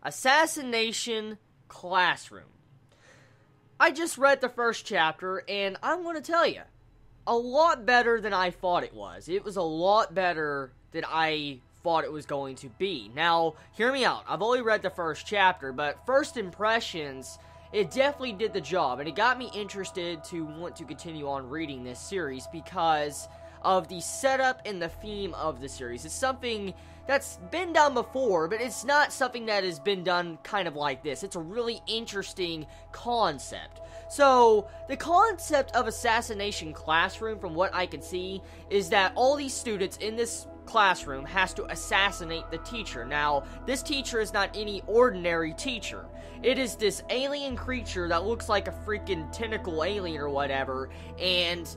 Assassination Classroom. I just read the first chapter, and I'm going to tell you, a lot better than I thought it was. It was a lot better than I thought it was going to be. Now, hear me out. I've only read the first chapter, but first impressions, it definitely did the job, and it got me interested to want to continue on reading this series because of the setup and the theme of the series. It's something that's been done before, but it's not something that has been done kind of like this. It's a really interesting concept. So, the concept of Assassination Classroom, from what I can see, is that all these students in this classroom has to assassinate the teacher. Now, this teacher is not any ordinary teacher. It is this alien creature that looks like a freaking tentacle alien or whatever, and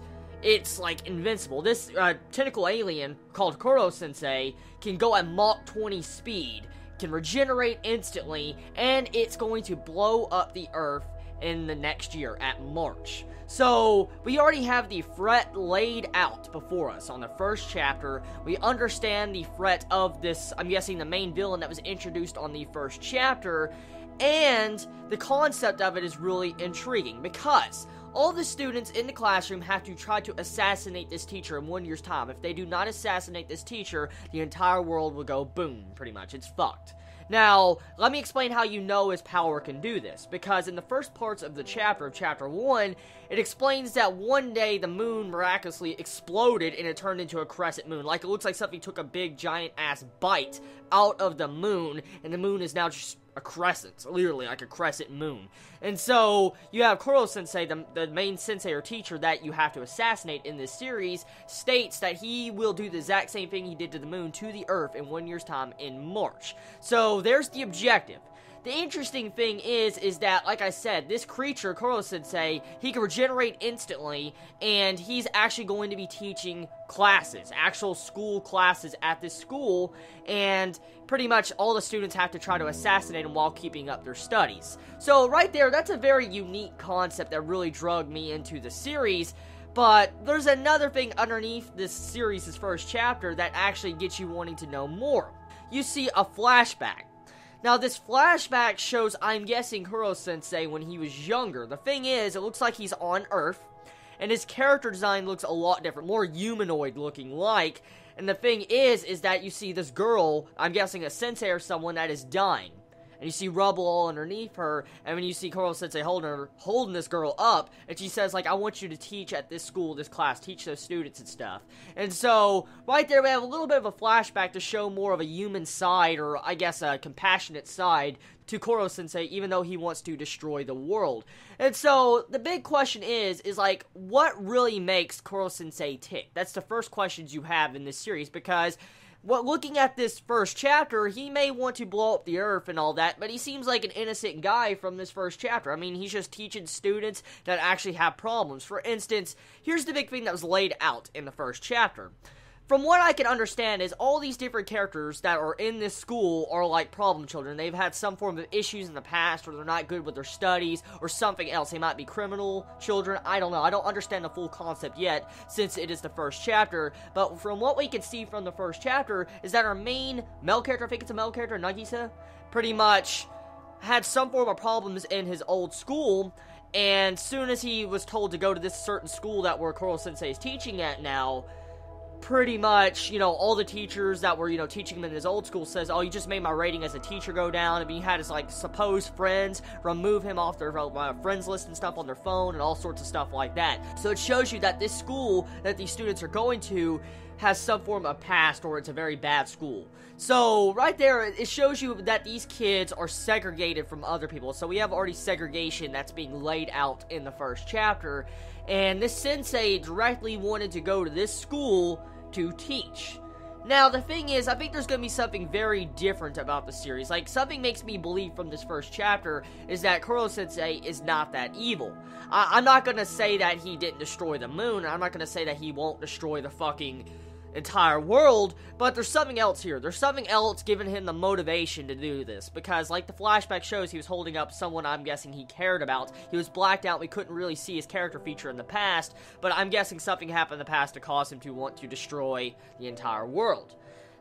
it's like invincible. This tentacle alien called Koro-sensei can go at Mach 20 speed, can regenerate instantly, and it's going to blow up the Earth in the next year at March. So, we already have the threat laid out before us on the first chapter. We understand the threat of this, I'm guessing the main villain that was introduced on the first chapter, and the concept of it is really intriguing because all the students in the classroom have to try to assassinate this teacher in 1 year's time. If they do not assassinate this teacher, the entire world will go boom, pretty much. It's fucked. Now, let me explain how you know his power can do this, because in the first parts of the chapter, of chapter 1, it explains that one day the moon miraculously exploded and it turned into a crescent moon. Like, it looks like something took a big giant-ass bite out of the moon, and the moon is now just a crescent, literally like a crescent moon. And so, you have Koro-sensei, the main sensei or teacher that you have to assassinate in this series, states that he will do the exact same thing he did to the moon to the Earth in 1 year's time in March. So, there's the objective. The interesting thing is that, like I said, this creature, Koro-sensei, he can regenerate instantly, and he's actually going to be teaching classes, actual school classes at this school, and pretty much all the students have to try to assassinate him while keeping up their studies. So, right there, that's a very unique concept that really drug me into the series. But there's another thing underneath this series' first chapter that actually gets you wanting to know more. You see a flashback. Now, this flashback shows, I'm guessing, Koro-sensei when he was younger. The thing is, it looks like he's on Earth, and his character design looks a lot different, more humanoid looking like. And the thing is that you see this girl, I'm guessing a sensei or someone, that is dying. And you see rubble all underneath her, and when you see Koro-sensei holding this girl up, and she says, like, I want you to teach at this school, this class, teach those students and stuff. And so, right there we have a little bit of a flashback to show more of a human side, or I guess a compassionate side, to Koro-sensei, even though he wants to destroy the world. And so, the big question is like, what really makes Koro-sensei tick? That's the first questions you have in this series, because looking at this first chapter, he may want to blow up the Earth and all that, but he seems like an innocent guy from this first chapter. I mean, he's just teaching students that actually have problems. For instance, here's the big thing that was laid out in the first chapter. From what I can understand is all these different characters that are in this school are like problem children. They've had some form of issues in the past, or they're not good with their studies, or something else. They might be criminal children. I don't know. I don't understand the full concept yet, since it is the first chapter. But from what we can see from the first chapter is that our main male character, I think it's a male character, Nagisa, pretty much had some form of problems in his old school. And soon as he was told to go to this certain school that where Koro-sensei is teaching at now, pretty much, you know, all the teachers that were, you know, teaching him in his old school says, oh, you just made my rating as a teacher go down. I mean, he had his, like, supposed friends remove him off their friends list and stuff on their phone and all sorts of stuff like that. So it shows you that this school that these students are going to has some form of past, or it's a very bad school. So, right there, it shows you that these kids are segregated from other people. So we have already segregation that's being laid out in the first chapter. And this sensei directly wanted to go to this school to teach. Now, the thing is, I think there's going to be something very different about the series. Like, something makes me believe from this first chapter is that Koro-sensei is not that evil. I'm not going to say that he didn't destroy the moon. I'm not going to say that he won't destroy the fucking entire world, but there's something else here. There's something else giving him the motivation to do this, because like the flashback shows, he was holding up someone I'm guessing he cared about. He was blacked out, we couldn't really see his character feature in the past, but I'm guessing something happened in the past to cause him to want to destroy the entire world.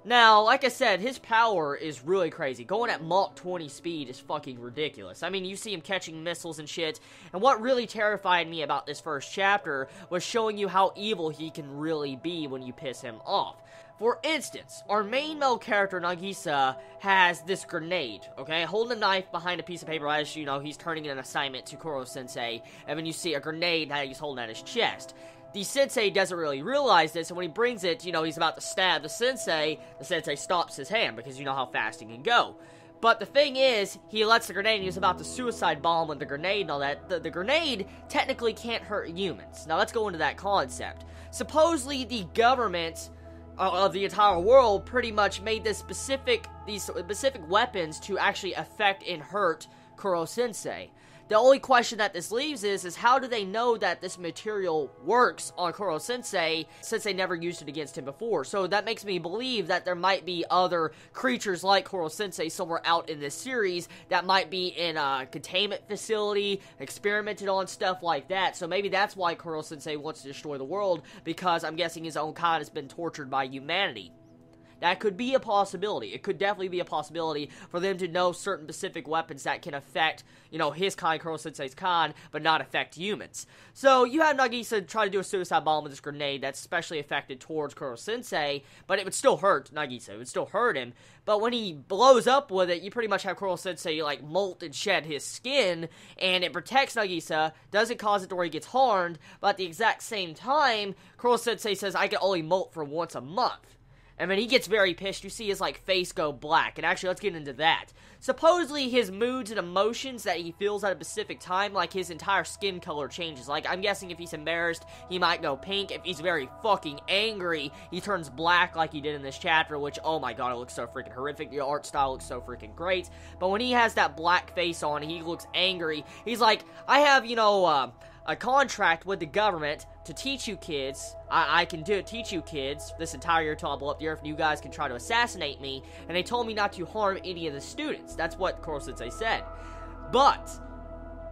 Now, like I said, his power is really crazy. Going at Mach 20 speed is fucking ridiculous. I mean, you see him catching missiles and shit, and what really terrified me about this first chapter was showing you how evil he can really be when you piss him off. For instance, our main male character, Nagisa, has this grenade, okay? Holding a knife behind a piece of paper as, you know, he's turning in an assignment to Koro-sensei, and then you see a grenade that he's holding at his chest. The sensei doesn't really realize this, and when he brings it, you know, he's about to stab the sensei stops his hand, because you know how fast he can go. But the thing is, he lets the grenade, and he's about to suicide bomb with the grenade and all that. The grenade technically can't hurt humans. Now, let's go into that concept. Supposedly, the government of the entire world pretty much made these specific weapons to actually affect and hurt Koro-sensei. The only question that this leaves is how do they know that this material works on Koro-sensei since they never used it against him before? So that makes me believe that there might be other creatures like Koro-sensei somewhere out in this series that might be in a containment facility, experimented on, stuff like that. So maybe that's why Koro-sensei wants to destroy the world, because I'm guessing his own kind has been tortured by humanity. That could be a possibility. It could definitely be a possibility for them to know certain specific weapons that can affect, you know, his kind, Koro-sensei's kind, but not affect humans. So, you have Nagisa try to do a suicide bomb with this grenade that's specially affected towards Koro-sensei, but it would still hurt Nagisa. It would still hurt him. But when he blows up with it, you pretty much have Koro-sensei, like, molt and shed his skin, and it protects Nagisa, doesn't cause it to where he gets harmed, but at the exact same time, Koro-sensei says, I can only molt for once a month. And when he gets very pissed, you see his, like, face go black. And actually, let's get into that. Supposedly, his moods and emotions that he feels at a specific time, like, his entire skin color changes. Like, I'm guessing if he's embarrassed, he might go pink. If he's very fucking angry, he turns black like he did in this chapter, which, oh my god, it looks so freaking horrific. The art style looks so freaking great. But when he has that black face on, he looks angry. He's like, I have, you know, a contract with the government to teach you kids. I can teach you kids this entire year till I blow up the earth, and you guys can try to assassinate me, and they told me not to harm any of the students. That's what Koro-sensei said. But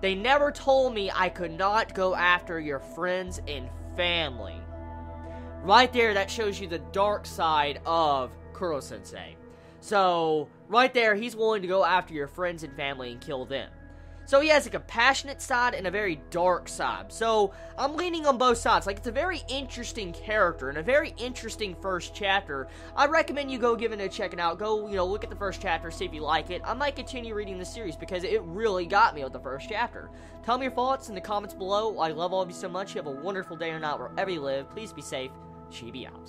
they never told me I could not go after your friends and family. Right there, that shows you the dark side of Koro-sensei. So, right there, he's willing to go after your friends and family and kill them. So he has a compassionate side and a very dark side. So I'm leaning on both sides. Like, it's a very interesting character and a very interesting first chapter. I recommend you go give it a check it out. Go, you know, look at the first chapter, see if you like it. I might continue reading the series because it really got me with the first chapter. Tell me your thoughts in the comments below. I love all of you so much. You have a wonderful day or night wherever you live. Please be safe. Chibi out.